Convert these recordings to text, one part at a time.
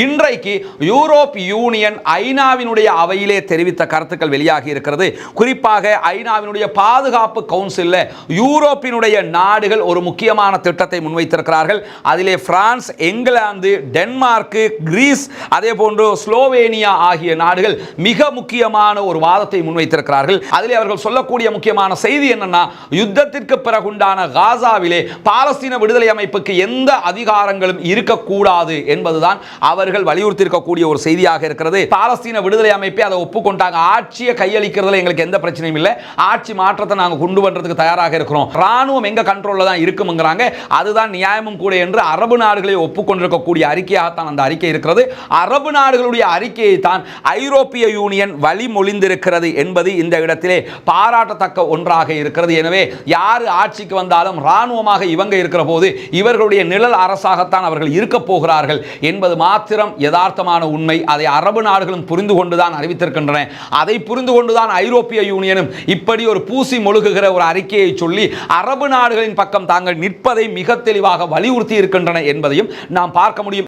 இன்றைக்கு Europe union ஐநாவினுடைய அவையிலே தெரிவித்த கருத்துக்கள் வெளியாகி இருக்கிறது. குறிப்பாக ஐநாவினுடைய பாதுகாப்பு கவுன்சிலில் யூரோப்பினுடைய நாடுகள் ஒரு முக்கியமான திட்டத்தை முன்வைத்திருக்கிறார்கள். அதிலே பிரான்ஸ், இங்கிலாந்து, டென்மார்க், கிரீஸ், அதே போன்று ஸ்லோவேனியா ஆகிய நாடுகள் மிக முக்கியமான ஒரு வாதத்தை முன்வைத்திருக்கிறார்கள். அதிலே அவர்கள் சொல்லக்கூடிய முக்கியமான செய்தி என்னன்னா, யுத்தத்திற்கு பிறகுண்டான காசாவிலே பாலஸ்தீன விடுதலை அமைப்புக்கு எந்த அதிகாரங்களும் இருக்கக்கூடாது என்பதுதான் அவர்கள் வலியுறுத்தி இருக்கக்கூடிய ஒரு செய்தியாக இருக்கிறது. பாலஸ்தீன விடுதலை அமைப்பை அதை ஒப்புக்கொண்டாங்க. ஆட்சியை கையளிக்கிறதுல எங்களுக்கு எந்த பிரச்சனையும் இல்லை, ஆட்சி மாற்றத்தை நாங்கள் கொண்டு வர்றதுக்கு தயாராக இருக்கிறோம், ராணுவம் எங்க கண்ட்ரோல்ல தான் இருக்குங்கிறாங்க, அதுதான் நியாயமும் கூட என்று அரபு நாடுகளை ஒப்புக்கொண்டிருக்கக்கூடிய அறிக்கையாகத்தான் அந்த அறிக்கை இருக்கிறது. அரபு நாடுகளுடைய அறிக்கையை தான் ஐரோப்பிய யூனியன் வழிமொழிந்திருக்கிறது என்பது இந்த இடத்திலே பாராட்டத்தக்க ஒன்றாக இருக்கிறது. எனவே யார் ஆட்சிக்கு வந்தாலும் ராணுவமாக இவங்க இருக்கிற போது இவர்களுடைய நிழல் அரசாகத்தான் அவர்கள் இருக்க போகிறார்கள் என்பது மாத்திரம் யதார்த்தமான உண்மை. அதை அரபு நாடுகளும் புரிந்து கொண்டுதான் அறிவித்திருக்கின்றன. அதை புரிந்து கொண்டுதான் ஐரோப்பிய யூனியனும் இப்படி ஒரு பூசி மொழுகுகிற ஒரு அறிக்கையை சொல்லி அரபு நாடுகளின் பக்கம் தாங்கள் நிற்பதை மிக தெளிவாக வலியுறுத்தி இருக்கின்றன என்பதையும் நாம் பார்க்க முடியும்.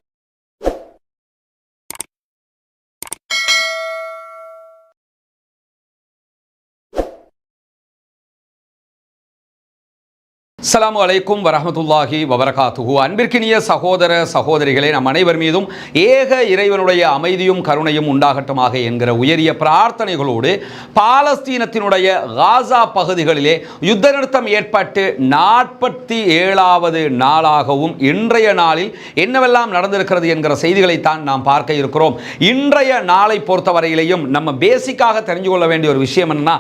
அஸ்ஸலாமு அலைக்கும் வரஹ்மத்துல்லாஹி வபரகாத்துஹு. அன்பிற்கினிய சகோதர சகோதரிகளே, நம் அனைவர் மீதும் ஏக இறைவனுடைய அமைதியும் கருணையும் உண்டாகட்டுமாக என்கிற உயரிய பிரார்த்தனைகளோடு பாலஸ்தீனத்தினுடைய காசா பகுதிகளிலே யுத்த நிறுத்தம் ஏற்பட்டு 47வது நாளாகவும் இன்றைய நாளில் என்னவெல்லாம் நடந்திருக்கிறது என்கிற செய்திகளைத்தான் நாம் பார்க்க இருக்கிறோம். இன்றைய நாளை பொறுத்தவரையிலையும் நம்ம பேசிக்காக தெரிஞ்சு கொள்ள வேண்டிய ஒரு விஷயம் என்னன்னா,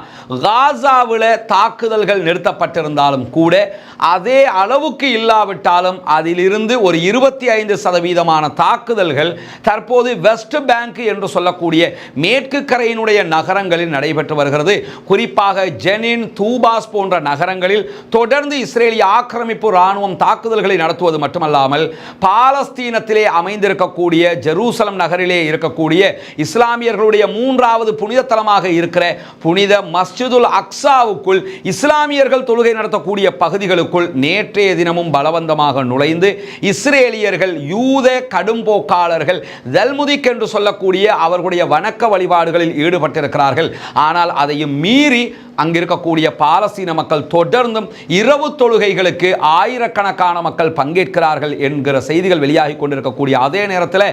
காசாவில் தாக்குதல்கள் நிறுத்தப்பட்டிருந்தாலும் கூட அதே அளவுக்கு இல்லாவிட்டாலும் அதிலிருந்து ஒரு 25% தாக்குதல்கள் தற்போது வெஸ்ட் பேங்க் என்று சொல்லக்கூடிய மேற்கு கரையினுடைய நகரங்களில் நடைபெற்று வருகிறது. குறிப்பாக ஜெனின், தூபாஸ் போன்ற நகரங்களில் தொடர்ந்து இஸ்ரேலிய ஆக்கிரமிப்பு ராணுவம் தாக்குதல்களை நடத்துவது மட்டுமல்லாமல் பாலஸ்தீனத்திலே அமைந்திருக்கக்கூடிய ஜெருசலம் நகரிலே இருக்கக்கூடிய இஸ்லாமியர்களுடைய 3வது புனித தலமாக இருக்கிற புனித மஸ்ஜிதுல் அக்ஸாவுக்குள் இஸ்லாமியர்கள் தொழுகை நடத்தக்கூடிய பகுதிகளுக்குள் நேற்றைய தினமும் பலவந்தமாக நுழைந்து இஸ்ரேலியர்கள் யூத கடும்போக்காளர்கள் தல்முதிக் என்று சொல்லக்கூடிய அவர்களுடைய வணக்க வழிபாடுகளில் ஈடுபட்டிருக்கிறார்கள். ஆனால் அதையும் மீறி அங்கிருக்கக்கூடிய பாலஸ்தீன மக்கள் தொடர்ந்தும் இரவு தொழுகைகளுக்கு ஆயிரக்கணக்கான மக்கள் பங்கேற்கிறார்கள் என்கிற செய்திகள் வெளியாகி கொண்டிருக்கக்கூடிய அதே நேரத்தில்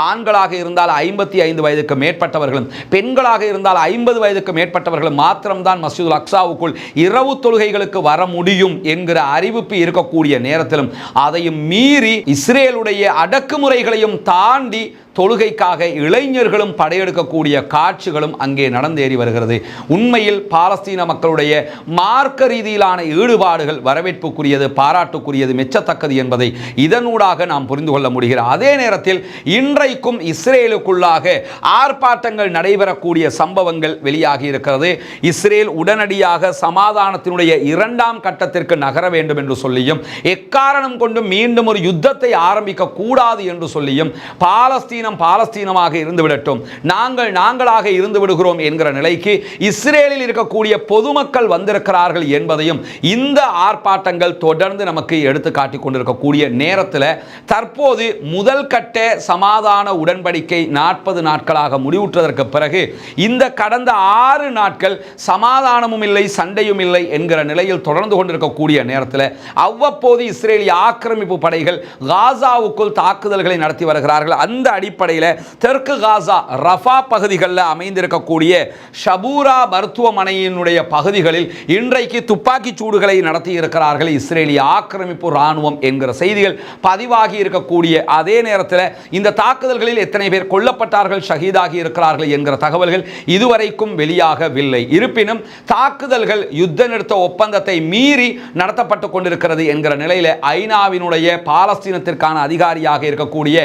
ஆண்களாக இருந்தால் 55 வயதுக்கு மேற்பட்டவர்களும் பெண்களாக இருந்தால் 50 வயதுக்கு மேற்பட்டவர்களும் மாத்திரம்தான் மஸ்ஜிதுல் அக்ஸாவுக்குள் இரவு தொழுகைகளுக்கு வர முடியும் என்கிற அறிவிப்பு இருக்கக்கூடிய நேரத்திலும் அதையும் மீறி இஸ்ரேலுடைய அடக்குமுறைகளையும் தாண்டி தொழுகைக்காக இளைஞர்களும் படையெடுக்கக்கூடிய காட்சிகளும் அங்கே நடந்தேறி வருகிறது. உண்மையில் பாலஸ்தீன மக்களுடைய மார்க்க ரீதியிலான ஈடுபாடுகள் வரவேற்புக்குரியது, பாராட்டுக்குரியது, மெச்சத்தக்கது என்பதை இதனூடாக நாம் புரிந்து கொள்ள முடிகிறது. அதே நேரத்தில் இன்றைக்கும் இஸ்ரேலுக்குள்ளாக ஆர்ப்பாட்டங்கள் நடைபெறக்கூடிய சம்பவங்கள் வெளியாகி இருக்கிறது. இஸ்ரேல் உடனடியாக சமாதானத்தினுடைய 2ஆம் கட்டத்திற்கு நகர வேண்டும் என்று சொல்லியும் எக்காரணம் கொண்டு மீண்டும் ஒரு யுத்தத்தை ஆரம்பிக்க கூடாது என்று சொல்லியும் பாலஸ்தீனமாக இருந்து விடட்டும், நாங்களாக இருந்து விடுகிறோம் என்கிற நிலைக்கு இஸ்ரேலில் இருக்கக்கூடிய பொதுமக்கள் வந்திருக்கிறார்கள் என்பதையும் இந்த ஆர்ப்பாட்டங்கள் தொடர்ந்து நமக்கு எடுத்து காட்டிக் கொண்டிருக்கக்கூடிய நேரத்தில் தற்போது முதல் கட்ட சமாதான உடன்படிக்கை 40 நாட்களாக முடிவுற்றதற்கு பிறகு இந்த கடந்த 6 நாட்கள் சமாதானமும் இல்லை, சண்டையும் இல்லை என்கிற நிலையில் தொடர்ந்து கொண்டிருக்கக்கூடிய நேரத்தில் அவ்வப்போது இஸ்ரேலிய ஆக்கிரமிப்பு படைகள் காசாவுக்குள் தாக்குதல்களை நடத்தி வருகிறார்கள். அந்த அடிப்படையில் தெற்கு காசா ரஃபா பகுதிகளில் அமைந்திருக்கக்கூடிய ஷபூரா மருத்துவமனையினுடைய பகுதிகளில் இன்றைக்கு துப்பாக்கி சூடுகளை நடத்தி இருக்கிறார்கள் இஸ்ரேலிய ஆக்கிரமிப்பு ராணுவம் என்கிற செய்திகள் பதிவாகி இருக்கக்கூடிய அதே நேரத்தில் இந்த தாக்குதல்களில் எத்தனை பேர் கொல்லப்பட்டார்கள், ஷஹீதாகி இருக்கிறார்கள் என்கிற தகவல்கள் இதுவரைக்கும் வெளியாகவில்லை. இருப்பினும் தாக்குதல்கள் யுத்த நிறுத்த ஒப்பந்தத்தை மீறி நடத்தப்பட்டு கொண்டிருக்கிறது என்கிற நிலையில் ஐநாவினுடைய பாலஸ்தீனத்திற்கான அதிகாரியாக இருக்கக்கூடிய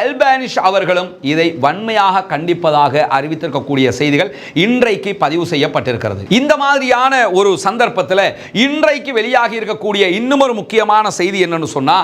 அல்பானிஷ் அவர்களும் இதை வன்மையாக கண்டிப்பதாக அறிவித்திருக்கக்கூடிய செய்திகள் இன்றைக்கு பதிவு செய்யப்பட்டிருக்கிறது. இந்த மாதிரியான ஒரு சந்தர்ப்பத்தில் இன்றைக்கு வெளியாகி இருக்கக்கூடிய இன்னும் ஒரு முக்கியமான செய்தி என்னன்னு சொன்னா,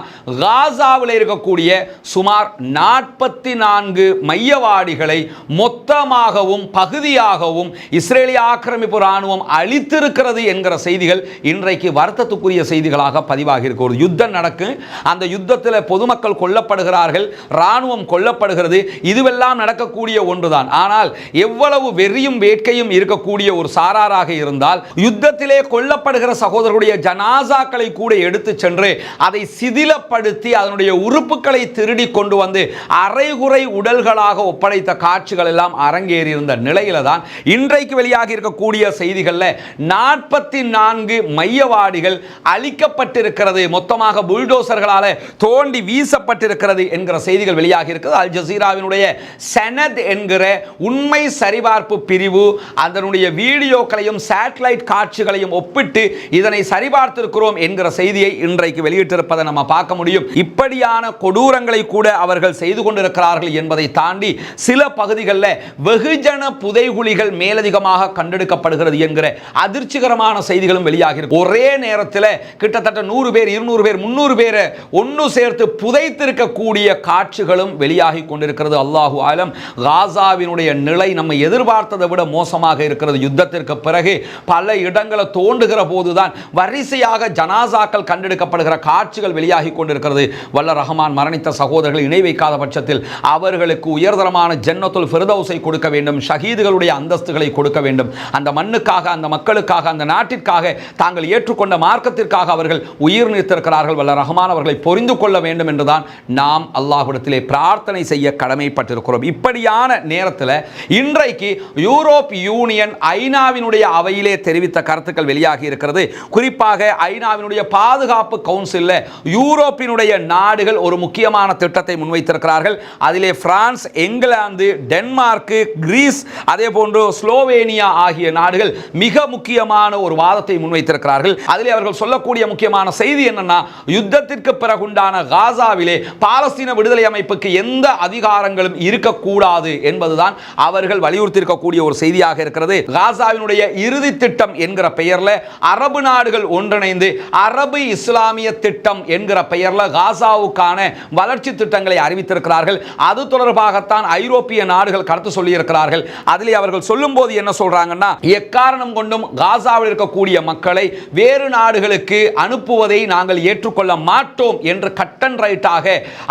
காசாவில் இருக்கக்கூடிய சுமார் 44 மையவாடிகளை மொத்தமாகவும் பகுதியாகவும் இஸ்ரேலிய ஆக்கிரமிப்பு ராணுவம் அழித்திருக்கிறது என்கிற செய்திகள் இன்றைக்கு வருத்தத்துக்குரிய செய்திகளாக பதிவாகி இருக்கிறது. யுத்தம் நடக்கும், அந்த யுத்தத்தில் பொதுமக்கள் கொல்லப்படுகிறார்கள், இராணுவம் கொல்லப்படுகிறது, இதுவெல்லாம் நடக்கக்கூடிய ஒன்றுதான். ஆனால் எவ்வளவு வெறியும் வேட்கையும் இருக்கக்கூடிய ஒரு சாராராக இருந்தால் யுத்தத்திலே கொல்லப்படுகிற சகோதரர்களுடைய ஜனாசாக்களை கூட எடுத்து சென்று அதை சிதிலப்படுத்தி அதனுடைய உறுப்புகளை திருடி கொண்டு வந்து அரைகுறை உடல்களாக ஒப்படைத்த காட்சிகள் எல்லாம் அரங்கேறி இருந்த நிலையில தான் இன்றைக்கு வெளியாகி இருக்கக்கூடிய செய்திகள்ல 44 மையவாடிகள் அழிக்கப்பட்டிருக்கிறது, மொத்தமாக புல்டோசர்களால தோண்டி வீசப்பட்டிருக்கிறது என்கிற செய்திகள் வெளியாகி இருக்கிறது. அல் ஜசீராவினுடைய சனத் என்கிற உண்மை சரிபார்ப்பு பிரிவு அதனுடைய வீடியோக்களையும் சேட்டலைட் காட்சிகளையும் ஒப்பிட்டு இதனை சரிபார்த்திருக்கிறோம் என்கிற செய்தியை இன்றைக்கு வெளியிட்டிருப்பதை நம்ம பார்க்க முடியும். இப்படியான கொடூரங்களை கூட அவர்கள் செய்து கொண்டிருக்கிறார்கள் என்பதை தாண்டி சில பகுதிகளில் வெகுஜன புதைகுழிகள் மேலதிகமாக கண்டெடுக்கப்படுகிறது என்கிற அதிர்ச்சிகரமான செய்திகளும் வெளியாகி இருக்கு. ஒரே நேரத்தில் கிட்டத்தட்ட 100 பேர் 200 பேர் 300 பேரை ஒன்று சேர்த்து புதைத்திருக்கக்கூடிய காட்சிகளும் வெளியாகி கொண்டிருக்கிறது. அல்லாஹு ஆலம், காசாவினுடைய நிலை நம்ம எதிர்பார்த்ததை விட மோசமாக இருக்கிறது. யுத்தத்திற்கு பிறகு பல இடங்களை தோண்டுகிற போதுதான் வரிசையாக ஜனாசாக்கள் கண்டெடுக்கப்படுகிற காட்சிகள் வெளியாகி கொண்டிருக்கிறது. வல்ல ரஹ்மான் மரணித்த சகோதரர்கள் இணை வைக்காத பட்சத்தில் அவர்களுக்கு உயர்தரமான ஜன்னத்துல் ஃபிர்தௌஸை கொடுக்க வேண்டும், ஷஹீதுகளுடைய அந்தஸ்துகளை கொடுக்க வேண்டும். அந்த மண்ணுக்காக, அந்த மக்களுக்காக, அந்த நாட்டிற்காக, தாங்கள் ஏற்றுக்கொண்ட மார்க்கத்திற்காக அவர்கள் உயிர் நீத்திருக்கிறார்கள். வல்ல ரஹ்மான் அவர்களை பொரிந்து கொள்ள வேண்டும் என்றுதான் நாம் அல்லாஹ்விடத்திலே பிரார்த்தனை செய்ய கடமைப்பட்டிருக்கிறோம். இப்படியான நேரத்தில் இன்றைக்கு யூரோப் யூனியன் ஐநாவினுடைய அவையிலே தெரிவித்த கருத்துக்கள் வெளியாகி இருக்கிறது. குறிப்பாக ஐநாவினுடைய பாதுகாப்பு கவுன்சிலில் யூரோப்பினுடைய நாடுகள் ஒரு முக்கியமான திட்டத்தை முன்வைத்திருக்கிறார்கள். அதிலே பிரான்ஸ், இங்கிலாந்து, டென்மார்க், கிரீஸ், அதே போன்று ஸ்லோவேனியா ஆகிய நாடுகள் மிக முக்கியமான ஒரு வாதத்தை முன்வைத்திருக்கிறார்கள். அதிலே அவர்கள் சொல்லக்கூடிய முக்கியமான செய்தி என்னன்னா, யுத்தத்திற்கு பிறகுண்டான காசாவிலே பாலஸ்தீன விடுதலை அமைப்புக்கு எந்த அதிகாரங்களும் இருக்கக்கூடாது என்பதுதான் அவர்கள் வலியுறுத்தி இருக்கக்கூடிய ஒரு செய்தியாக இருக்கிறது. காசாவினுடைய இறுதி திட்டம் என்கிற பெயரில் அரபு நாடுகள் ஒன்றிணைந்து அரபு இஸ்லாமிய திட்டம் என்கிற பெயரில் காசாவுக்கான வளர்ச்சி திட்டங்களை அறிவித்திருக்கிறார்கள். அது தொடர்பாகத்தான் ஐரோப்பிய நாடுகள் கருத்து சொல்லி இருக்கிறார்கள். அதிலே அவர்கள் சொல்லும் போது என்ன சொல்றாங்கன்னா, எக்காரணம் கொண்டும் காசாவில் இருக்கக்கூடிய மக்களை வேறு நாடுகளுக்கு அனுப்புவதை நாங்கள் ஏற்றுக்கொள்ள மாட்டோம் என்று கட் அண்ட் ரைட்டாக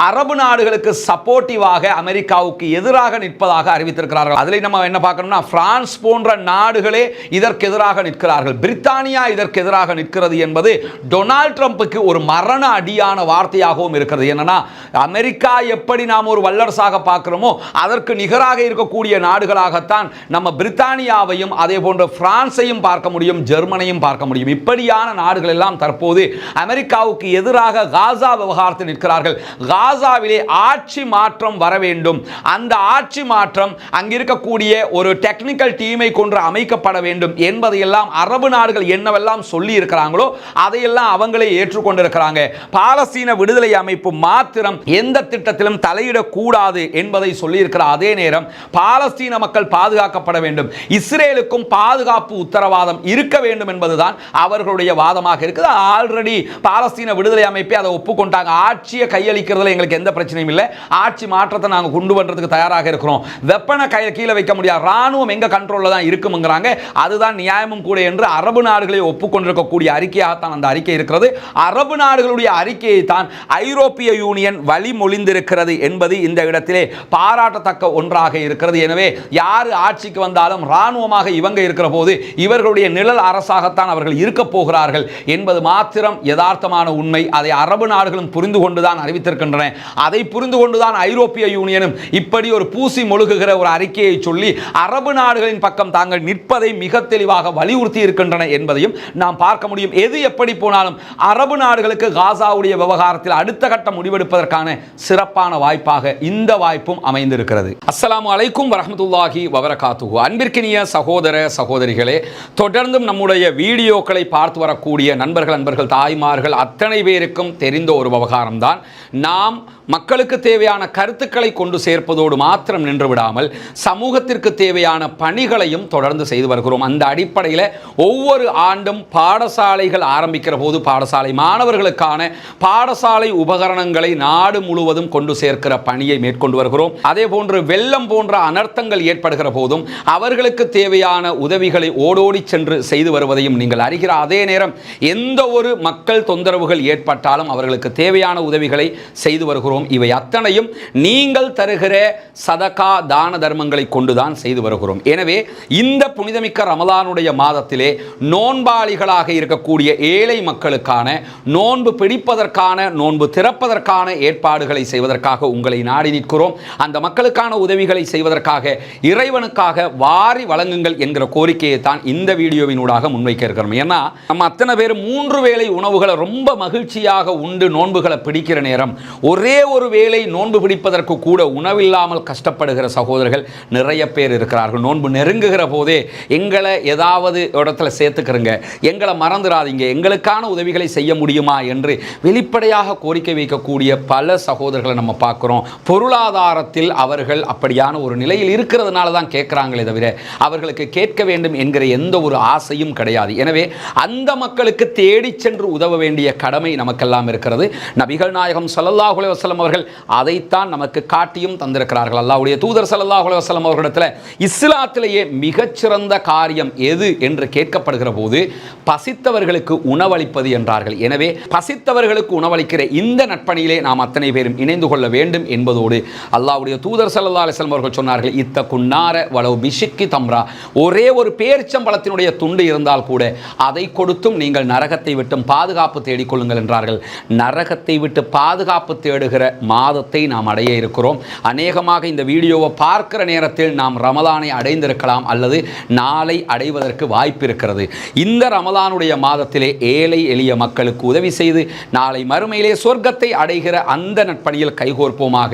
அரபு நாடுகளுக்கு சப்போர்ட்டிவாக அமெரிக்காவுக்கு எதிராக நிற்பதாக அறிவித்திருக்கிறார்கள். அதில் நம்ம என்ன பார்க்கணும்னா, பிரான்ஸ் போன்ற நாடுகளே இதற்கு எதிராக நிற்கிறார்கள், பிரித்தானியா இதற்கு எதிராக நிற்கிறது என்பது டொனால்ட் ட்ரம்புக்கு ஒரு மரண அடியான வார்த்தையாகவும் இருக்கிறது. என்னன்னா, அமெரிக்கா எப்படி நாம் ஒரு வல்லரசாக பார்க்கிறோமோ அதற்கு நிகராக இருக்கக்கூடிய நாடுகளாகத்தான் நம்ம பிரித்தானியாவையும் அதே போன்ற பிரான்சையும் பார்க்க முடியும், ஜெர்மனையும் பார்க்க முடியும். இப்படியான நாடுகள் எல்லாம் தற்போது அமெரிக்காவுக்கு எதிராக காசா விவகாரத்தில் நிற்கிறார்கள். காசாவிலே ஆட்சி மாற்றம் வர வேண்டும், அந்த ஆட்சி மாற்றம் அங்கிருக்கக்கூடிய ஒரு டெக்னிக்கல் டீமை கொண்டு அமைக்கப்பட வேண்டும் என்பதையெல்லாம் அரபு நாடுகள் என்னவெல்லாம் சொல்லி இருக்கிறாங்களோ அதையெல்லாம் அவங்களே ஏற்றுக்கொண்டிருக்கிறாங்க. பாலஸ்தீன விடுதலை அமைப்பு மாத்திரம் எந்த திட்டத்திலும் தலையிடக்கூடாது என்பதை சொல்லியிருக்கிற அதே நேரம் பாலஸ்தீன மக்கள் பாதுகாக்கப்பட வேண்டும், இஸ்ரேலுக்கும் பாதுகாப்பு உத்தரவாதம் இருக்க வேண்டும் என்பதுதான் அவர்களுடைய வாதமாக இருக்குது. ஆல்ரெடி பாலஸ்தீன விடுதலை அமைப்பை அதை ஒப்புக்கொண்டாங்க. ஆட்சியை கையளிக்கிறதுல எங்களுக்கு எந்த பிரச்சனையும் இல்லை, ஆட்சி மாற்றத்தை நாங்கள் கொண்டு வரதுக்கு தயாராக இருக்கிறோம், வெப்பனை கீழே வைக்க முடியாது, ராணுவம் எங்க கண்ட்ரோல்ல தான் இருக்குங்கிறாங்க. அதுதான் நியாயமும் கூட என்று அரபு நாடுகளை ஒப்புக்கொண்டிருக்கக்கூடிய அறிக்கையாகத்தான் அந்த அறிக்கை இருக்கிறது. அரபு நாடுகளுடைய அறிக்கையை தான் ஐரோப்பிய யூனியன் வழிமொழிந்திருக்கிறது என்பது இந்த இடத்திலே பாராட்டத்தக்க ஒன்றாக இருக்கிறது. எனவே யார் ஆட்சிக்கு வந்தாலும் ராணுவமாக இவங்க இருக்கிற போது இவர்களுடைய நிழல் அரசாகத்தான் அவர்கள் இருக்க போகிறார்கள் என்பது மாத்திரம் யதார்த்தமான உண்மை. அதை அரபு நாடுகளும் புரிந்து கொண்டுதான் அறிவித்திருக்கின்றன. அதை புரிந்து கொண்டுதான் ஐரோப்பிய யூனியனும் இப்படி ஒரு பூசி மொழுகுகிற ஒரு அறிக்கையை சொல்லி அரபு நாடுகளின் பக்கம் தாங்கள் நிற்பதை மிக தெளிவாக வலியுறுத்தி இருக்கின்றன என்பதையும் நாம் பார்க்க முடியும். எது எப்படி போனாலும் அரபு நாடுகளுக்கு காசாவுடைய விவகாரத்தில் அடுத்த கட்ட முடிவெடுப்பதற்கான சிறப்பான வாய்ப்பாக இந்த வாய்ப்பும் அமைந்திருக்கிறது. அஸ்ஸலாமு அலைக்கும் வரஹ்மத்துல்லாஹி வபரகாத்துஹு. அன்பிற்கினிய சகோதர சகோதரிகளே, தொடர்ந்தும் நம்முடைய வீடியோக்களை பார்த்து வரக்கூடிய நண்பர்கள், தாய்மார்கள் அத்தனை பேருக்கும் தெரிந்த ஒரு விவகாரம் தான், நாம் மக்களுக்கு தேவையான கருத்துக்களை கொண்டு சேர்ப்பதோடு மாத்திரம் நின்று விடாமல் சமூகத்திற்கு தேவையான பணிகளையும் தொடர்ந்து செய்து வருகிறோம். அந்த அடிப்படையில் ஒவ்வொரு ஆண்டும் பாடசாலைகள் ஆரம்பிக்கிற போது பாடசாலை மாணவர்களுக்கான பாடசாலை உபகரணங்களை நாடு முழுவதும் கொண்டு சேர்க்கிற பணியை மேற்கொண்டு வருகிறோம். அதே போன்று வெள்ளம் போன்ற அனர்த்தங்கள் ஏற்படுகிற போதும் அவர்களுக்கு தேவையான உதவிகளை ஓடோடி சென்று செய்து வருவதையும் நீங்கள் அறிகிற அதே நேரம் எந்த ஒரு மக்கள் தொந்தரவுகள் ஏற்பட்டாலும் அவர்களுக்கு தேவையான உதவிகளை செய்து வருகிறோம். இவை அத்தனையும் நீங்கள் தருகிற சதகா தான தர்மங்களை கொண்டுதான் செய்து வருகிறோம். எனவே இந்த புனிதமிக்க ரமலானுடைய மாதத்திலே நோன்பாளிகளாக இருக்கக்கூடிய ஏழை மக்களுக்கான நோன்பு பிடிப்பதற்கான நோன்பு திறப்பதற்கான ஏற்பாடுகளை செய்வதற்காக உங்களை நாடி நிற்கிறோம். அந்த மக்களுக்கான உதவிகளை செய்வதற்காக இறைவனுக்காக வாரி வழங்குங்கள் என்கிற கோரிக்கையை தான் இந்த வீடியோவினூடாக முன்வைக்க இருக்கிறோம். ஏன்னா நம்ம அத்தனை பேர் 3 வேளை உணவுகளை ரொம்ப மகிழ்ச்சியாக உண்டு நோன்புகளை பிடிக்கிற நேரம் ஒரே ஒரு வேளை நோன்பு பிடிப்பதற்கு கூட உணவில்லாமல் கஷ்டப்படுகிற சகோதரர்கள் நிறைய பேர் இருக்கிறார்கள். நோன்பு நெருங்குகிற போதே எங்களை ஏதாவது இடத்துல சேர்த்துக்கிறங்க, எங்களை மறந்துடாதீங்க, எங்களுக்கான உதவிகளை செய்ய முடியுமா என்று வெளிப்படையாக கோரிக்கை வைக்கக்கூடிய பல சகோதரர்களை நம்ம பார்க்கிறோம். பொருளாதாரத்தில் அவர்கள் அப்படியான ஒரு நிலையில் இருக்கிறதுனால தான் கேட்கிறாங்களே தவிர அவர்களுக்கு கேட்க வேண்டும் என்கிற எந்த ஒரு ஆசையும் கிடையாது. எனவே அந்த மக்களுக்கு தேடி சென்று உதவ வேண்டிய கடமை நமக்கெல்லாம் இருக்கிறது. நபிகள் நாயகம் ஸல்லல்லாஹு அலைஹி வஸல்லம் அவர்கள் அதைத்தான் நமக்கு காட்டியும் தந்திருக்கிறார்கள். அல்லாஹ்வுடைய தூதர் ஸல்லல்லாஹு அலைஹி வஸல்லம் அவர்களிடத்தில் இஸ்லாத்திலேயே மிகச்சிறந்த காரியம் எது என்று கேட்கப்படுகிற போது பசித்தவர்களுக்கு உணவளிப்பது என்றார்கள். எனவே பசித்தவர்களுக்கு உணவளிக்கிற இந்த நட்பணியிலே நாம் அத்தனை பேரும் இணைந்து கொள்ள வேண்டும் என்பதோடு அல்லாஹ்வுடைய தூதர் ஸல்லல்லாஹு அலைஹி வஸல்லம் அவர்கள் சொன்னார்கள், இத்தகுன்னார வலவ் பிஷிக்கி தம்ரா, ஒரே ஒரு பேரிச்சம்பழத்தினுடைய துண்டு இருந்தால் கூட அதை கொடுத்தும் நீங்கள் நரகத்தை விட்டும் பாதுகாப்பு தேடிக்கொள்ளுங்கள் என்றார்கள். நரகத்தை விட்டு பாதுகாப்பு தேடுகிற மாதத்தை நாம் அடைய இருக்கிறோம். அநேகமாக இந்த வீடியோவை பார்க்கிற நேரத்தில் நாம் ரமலானை அடைந்திருக்கலாம் அல்லது நாளை அடைவதற்கு வாய்ப்பு இருக்கிறது. இந்த ரமலானுடைய மாதத்திலே ஏழை எளிய மக்களுக்கு உதவி செய்து நாளை மறுமையிலே சொர்க்கத்தை அடைகிற அந்த நட்பணியில் கைகோர்ப்போமாக,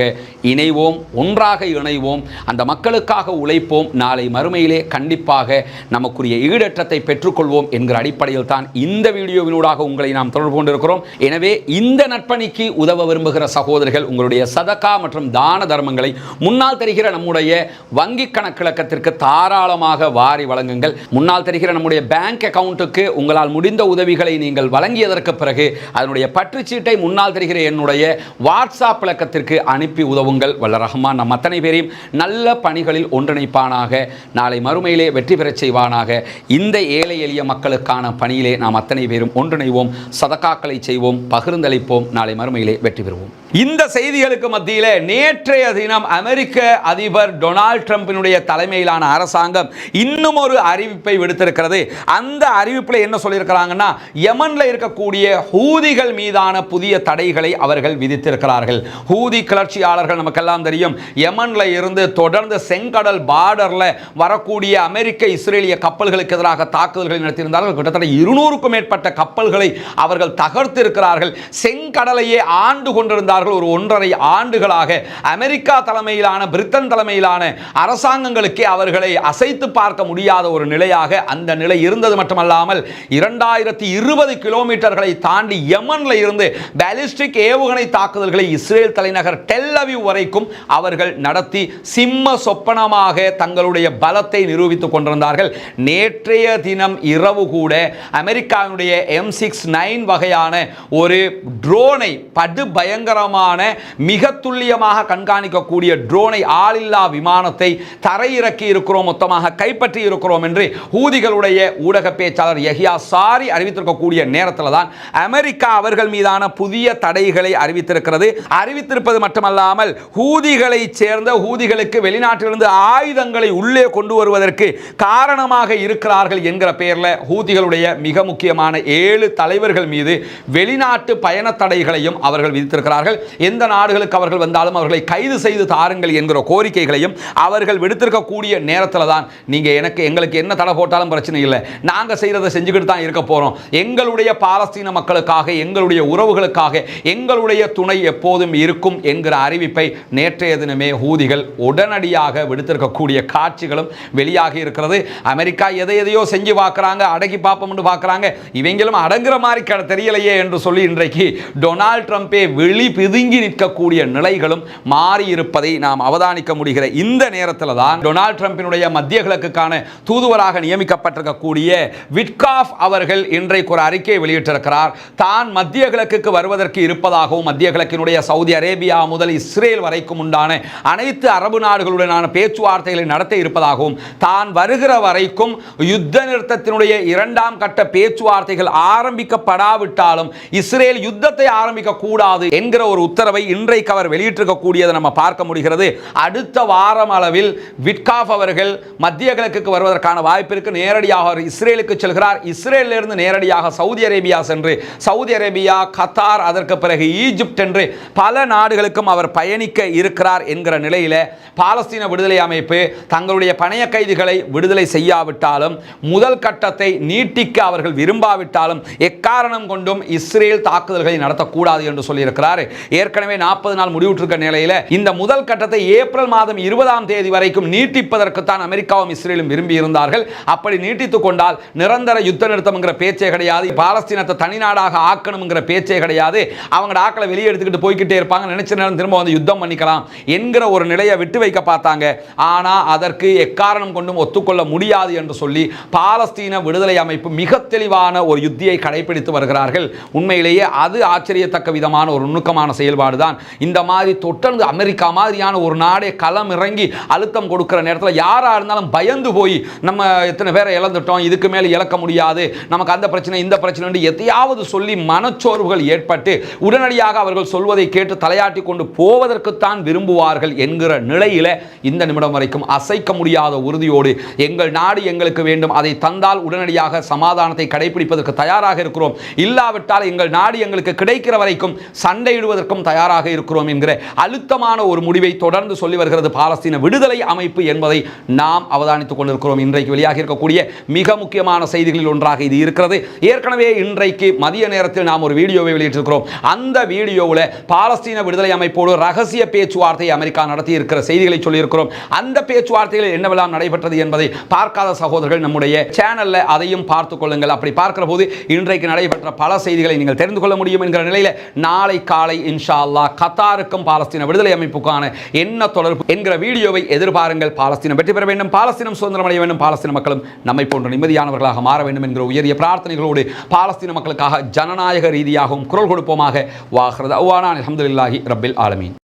இணைவோம், ஒன்றாக இணைவோம், அந்த மக்களுக்காக உழைப்போம். நாளை மறுமையிலே கண்டிப்பாக நமக்குரிய ஈடேற்றத்தை பெற்றுக்கொள்வோம் என்கிற அடிப்படையில் தான் இந்த வீடியோவினூடாக உங்களை நாம் தொடர்பு கொண்டிருக்கிறோம். எனவே இந்த நட்பணிக்கு உதவ விரும்புகிற சகோதரர்கள் உங்களுடைய சதகா மற்றும் தான தர்மங்களை முன்னால் தெரிகிற நம்முடைய வங்கி கணக்கிழக்கத்திற்கு தாராளமாக வாரி வழங்குங்கள். முன்னால் தெரிகிற நம்முடைய பேங்க் அக்கவுண்ட்டுக்கு உங்களால் முடிந்த உதவிகளை நீங்கள் வழங்கியதற்கு பிறகு அதனுடைய பற்றுச்சீட்டை முன்னால் தெரிகிற என்னுடைய வாட்ஸ்அப் இலக்கத்திற்கு அனுப்பி உதவுங்கள். வல்ல ரஹ்மான் நம் அத்தனை பேரையும் நல்ல பணிகளில் ஒன்றிணைப்பானாக, நாளை மறுமையிலே வெற்றி பெறச் செய்வானாக. இந்த ஏழை எளிய மக்களுக்கான பணியிலே நாம் அத்தனை பேரும் ஒன்றிணைவோம், சதகாக்களை செய்வோம், பகிர்ந்தளிப்போம், நாளை மறுமையிலே வெற்றி பெறுவோம். இந்த செய்திகளுக்கு மத்தியில் நேற்றைய தினம் அமெரிக்க அதிபர் டொனால்ட் ட்ரம்பினுடைய தலைமையிலான அரசாங்கம் இன்னும் ஒரு அறிவிப்பை விடுத்திருக்கிறது. அந்த அறிவிப்பில் என்ன சொல்லியிருக்கிறாங்கன்னா, யமன்ல இருக்கக்கூடிய ஹூதிகள் மீதான புதிய தடைகளை அவர்கள் விதித்திருக்கிறார்கள். ஹூதி கிளர்ச்சியாளர்கள் நமக்கெல்லாம் தெரியும், யமன்ல இருந்து தொடர்ந்து செங்கடல் பார்டர்ல வரக்கூடிய அமெரிக்க இஸ்ரேலிய கப்பல்களுக்கு எதிராக தாக்குதல்களை நடத்தியிருந்தார்கள். கிட்டத்தட்ட 200க்கும் மேற்பட்ட கப்பல்களை அவர்கள் தகர்த்து இருக்கிறார்கள். செங்கடலையே ஆண்டு கொண்டிருந்தார்கள். ஒரு 1.5 ஆண்டுகளாக அமெரிக்கா தலைமையிலான, பிரிட்டன் தலைமையிலான அரசாங்கங்களுக்கே அவர்களை அசைத்து பார்க்க முடியாத ஒரு நிலையாக அந்த நிலை இருந்தது. மட்டுமல்லாமல் 2020 கிலோமீட்டர்களை தாண்டி யமன்ல இருந்து பாலிஸ்டிக் ஏவுகணை தாக்குதல்களை இஸ்ரேல் தலைநகர் டெல் அவீவ் வரைக்கும் அவர்கள் நடத்தி சிம்ம சொப்பனமாக தங்களுடைய பலத்தை நிரூபித்துக் கொண்டிருந்தார்கள். நேற்றைய தினம் இரவு கூட அமெரிக்காவுடைய M69 வகையான ஒரு ட்ரோனை, படு பயங்கரமான மிக துல்லியமாக கண்காணிக்கக்கூடிய ட்ரோனை, ஆளில்லா விமானத்தை தரையிறக்கி இருக்கிறோம், மொத்தமாக கைப்பற்றி இருக்கிறோம் என்று ஹூதிகளுடைய ஊடக பேச்சாளர் யஹ்யா சாரி அறிவித்திருக்கக்கூடிய நேரத்தில் தான் அமெரிக்கா அவர்கள் மீதான புதிய தடைகளை அறிவித்திருக்கிறது. அறிவித்திருப்பது மட்டுமல்லாமல் ஹூதிகளை சேர்ந்த, ஹூதிகளுக்கு வெளிநாட்டிலிருந்து ஆயுதங்களை உள்ளே கொண்டு வருவதற்கு காரணமாக இருக்கிறார்கள் என்கிற பெயரில் ஹூதிகளுடைய மிக முக்கியமான 7 தலைவர்கள் மீது வெளிநாட்டு பயண தடைகளையும் அவர்கள் விதித்திருக்கிறார்கள். எந்த நாடுகளுக்கு அவர்கள் வந்தாலும் அவர்களை கைது செய்து தாருங்கள் என்கிற கோரிக்கைகளையும் அவர்கள் விடுத்திருக்கக்கூடிய நேரத்தில் தான் எங்களுக்கு என்ன தடை போட்டாலும் பிரச்சனை இல்லை, நாங்கள் செய்கிறத செஞ்சுக்கிட்டு தான் இருக்க போகிறோம், எங்களுடைய பாலஸ்தீன மக்களுக்காக, எங்களுடைய உறவுகளுக்காக எங்களுடைய துணை எப்போதும் இருக்கும் என்கிற அறிவிப்பை நேற்றைய தினமே ஹூதிகள் உடனடியாக விடுத்திருக்கக்கூடிய காட்சிகளும் வெளியாகி இருக்கிறது. அமெரிக்கா எதையோ செஞ்சு பார்க்குறாங்க, அடக்கி பார்ப்போம்னு பார்க்குறாங்க, இவங்களும் அடங்குற மாதிரி தெரியலையே என்று சொல்லி இன்றைக்கு டொனால்ட் ட்ரம்பே வெளி பிதி ஒதுங்கி நிற்கக்கூடிய நிலைகளும் மாறியிருப்பதை நாம் அவதானிக்க முடிகிற இந்த நேரத்தில் தான் டொனால்ட் ட்ரம்பினுடைய மத்திய கிழக்குக்கான தூதுவராக நியமிக்கப்பட்டிருக்கக்கூடிய விட்காஃப் அவர்கள் இன்றைக்கு ஒரு அறிக்கையை வெளியிட்டிருக்கிறார். தான் மத்திய கிழக்குக்கு வருவதற்கு இருப்பதாகவும் மத்திய கிழக்கினுடைய சவுதி அரேபியா முதல் இஸ்ரேல் வரைக்கும் உண்டான அனைத்து அரபு நாடுகளுடனான பேச்சுவார்த்தைகளை நடத்த இருப்பதாகவும் தான் வருகிற வரைக்கும் யுத்த நிறுத்தத்தினுடைய இரண்டாம் கட்ட பேச்சுவார்த்தைகள் ஆரம்பிக்கப்படாவிட்டாலும் இஸ்ரேல் யுத்தத்தை ஆரம்பிக்க கூடாது என்கிற ஒரு உத்தரவை இன்றைக்கு அவர் வெளியிட்டிருக்கக்கூடியதை நம்ம பார்க்க முடிகிறது. அடுத்த வாரம் அளவில் விட்காஃப் அவர்கள் மத்திய கிழக்குக்கு வருவதற்கான வாய்ப்பு இருக்கு. நேரடியாக அவர் இஸ்ரேலுக்கு செல்கிறார். இஸ்ரேலிலிருந்து நேரடியாக சவுதி அரேபியா சென்று சவுதி அரேபியா, கத்தார், அதற்கு பிறகு ஈஜிப்ட் என்று பல நாடுகளுக்கும் அவர் பயணிக்க இருக்கிறார் என்கிற நிலையில் பாலஸ்தீன விடுதலை அமைப்பு தங்களுடைய பணைய கைதிகளை விடுதலை செய்யாவிட்டாலும் முதல் கட்டத்தை நீட்டிக்க அவர்கள் விரும்பாவிட்டாலும் எக்காரணம் கொண்டும் இஸ்ரேல் தாக்குதல்களை நடத்தக்கூடாது என்று சொல்லியிருக்கிறார். ஏற்கனவே 40 நாள் முடிவுற்றிருக்க நிலையில் இந்த முதல் கட்டத்தை ஏப்ரல் மாதம் 20ஆம் தேதி வரைக்கும் நீட்டிப்பதற்குத்தான் அமெரிக்காவும் இஸ்ரேலும் விரும்பி இருந்தார்கள். அப்படி நீட்டித்துக் கொண்டால் நிரந்தர யுத்த நிறுத்தம் பேச்சே கிடையாது, பாலஸ்தீனத்தை தனிநாடாக ஆக்கணுங்கிற பேச்சே கிடையாது, அவங்க ஆக்களை வெளியே எடுத்துக்கிட்டு போய்கிட்டே இருப்பாங்க, நினைச்ச நேரம் திரும்ப வந்து யுத்தம் பண்ணிக்கலாம் என்கிற ஒரு நிலையை விட்டு வைக்க பார்த்தாங்க. ஆனா அதற்கு எக்காரணம் கொண்டும் ஒத்துக்கொள்ள முடியாது என்று சொல்லி பாலஸ்தீன விடுதலை அமைப்பு மிக தெளிவான ஒரு யுத்தியை கடைபிடித்து வருகிறார்கள். உண்மையிலேயே அது ஆச்சரியத்தக்க விதமான ஒரு நுணுக்கமான செயல்பாடு தான். இந்த மாதிரி தொடர்ந்து அமெரிக்கா மாதிரியான ஒரு நாடே களம் இறங்கி அழுத்தம் கொடுக்கிற நேரத்தில் யாரா இருந்தாலும் பயந்து போய் நம்ம எத்தனை பேரை இழந்துட்டோம், இதுக்கு மேலே இழக்க முடியாது, நமக்கு அந்த பிரச்சனை இந்த பிரச்சனை எதையாவது சொல்லி மனச்சோர்வுகள் ஏற்பட்டு உடனடியாக அவர்கள் சொல்வதை கேட்டு தலையாட்டி கொண்டு போவதற்குத்தான் விரும்புவார்கள் என்கிற நிலையில இந்த நிமிடம் வரைக்கும் அசைக்க முடியாத உறுதியோடு எங்கள் நாடு எங்களுக்கு வேண்டும், அதை தந்தால் உடனடியாக சமாதானத்தை கடைபிடிப்பதற்கு தயாராக இருக்கிறோம், இல்லாவிட்டால் எங்கள் நாடு எங்களுக்கு கிடைக்கிற வரைக்கும் சண்டையிடுவதற்கும் தயாராக இருக்கிறோம் என்கிற அழுத்தமான ஒரு முடிவை தொடர்ந்து சொல்லி வருகிறது பாலஸ்தீன விடுதலை அமைப்பு என்பதை நாம் அவதானித்துக் கொண்டிருக்கிறோம். இன்றைக்கு வெளியாக இருக்கக்கூடிய மிக முக்கியமான செய்திகளில் ஒன்றாக இது இருக்கிறது. ஏற்கனவே இன்றைக்கு மதிய நேரத்தில் நாம் ஒரு வீடியோவை வெளியிட்டிருக்கிறோம். அந்த வீடியோவில் பாலஸ்தீன விடுதலை அமைப்போடு ரகசிய பேச்சுவார்த்தை அமெரிக்கா நடத்தி இருக்கிற செய்திகளை சொல்லியிருக்கிறோம். அந்த பேச்சுவார்த்தைகள் என்னவெல்லாம் நடைபெற்றது என்பதை பார்க்காத சகோதரர்கள் நம்முடைய சேனல்ல அதையும் பார்த்துக் கொள்ளுங்கள். அப்படி பார்க்கிற போது இன்றைக்கு நடைபெற்ற பல செய்திகளை நீங்கள் தெரிந்து கொள்ள முடியும் என்கிற நிலையில் நாளை காலை இன்ஷா அல்லாஹ் கத்தாருக்கும் பாலஸ்தீன விடுதலை அமைப்புக்கான என்ன தொடர்பு என்கிற வீடியோவை எதிர்பாருங்கள். பாலஸ்தீனம் வெற்றி பெற வேண்டும், பாலஸ்தீனம் சுதந்திரம் அடைய வேண்டும், பாலஸ்தீன மக்களும் நம்மை போன்ற நிம்மதியானவர்களாக மாற வேண்டும் என்கிற உயரிய பிரார்த்தனைகளோடு பாலஸ்தீன மக்களுக்காக ஜனநாயக ரீதியாகவும் குரல் கொடுப்போமாக. வாஹ்ரத் அவ்வானா அல்ஹம்துலில்லாஹி ரப்பில் ஆலமீன்.